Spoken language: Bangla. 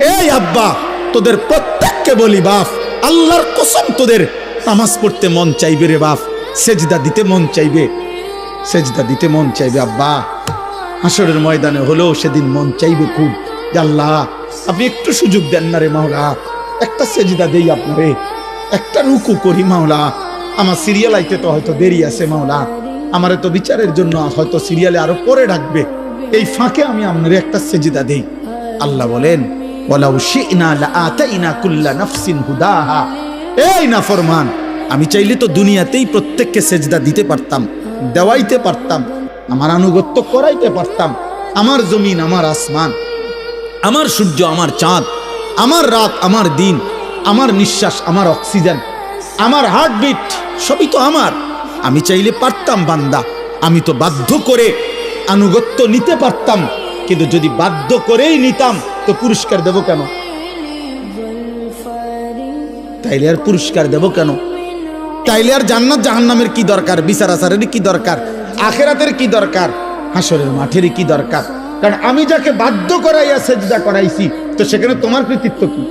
এই আব্বা, তোদের প্রত্যেককে বলি বাপ, আল্লাহর কসম তোদের নামাজ পড়তে মন চাইবে রে বাপ, সেজদা দিতে মন চাইবে, সেজদা দিতে মন চাইবে আব্বা। হাসরের ময়দানে হলেও সেদিন মন চাইবে খুব, যে আল্লাহ আপনি একটু সুযোগ দেন না রে মাওলা, একটা সেজদা দেই আপনারে, একটা রুকু করি মাওলা। আমার সিরিয়াল আইতে তো হয়তো দেরি আছে মাওলা, আমারে তো বিচারের জন্য হয়তো সিরিয়ালে আরো পরে ডাকবে, এই ফাঁকে আমি আপনারে একটা সেজদা দেই। আল্লাহ বলেন ওয়ালাউ শি'না লাআতাইনা কুল্লা নাফসিন হুদাহা। এই নাফরমান, আমি চাইলে তো দুনিয়াতেই প্রত্যেককে সেজদা দিতে পারতাম, দেওয়াইতে পারতাম, আমার আনুগত্য করাইতে পারতাম। আমার জমিন, আমার আসমান, আমার সূর্য, আমার চাঁদ, আমার রাত, আমার দিন, আমার নিঃশ্বাস, আমার অক্সিজেন, আমার হার্টবিট, সবই তো আমার। আমি চাইলে পারতাম বান্দা, আমি তো বাধ্য করে আনুগত্য নিতে পারতাম, কিন্তু যদি বাধ্য করেই নিতাম তো পুরস্কার দেব কেন? তাইলে আর পুরস্কার দেব কেন? তাইলে আর জান্নাত জাহান্নামের কি দরকার? বিচার আচারের কি দরকার? আখিরাতের কি দরকার? হাসরের মাঠের কি দরকার? কারণ আমি যাকে বাধ্য করাইয়া সেজদা করাইছি, তো সেখানে তোমার কৃতিত্ব কি?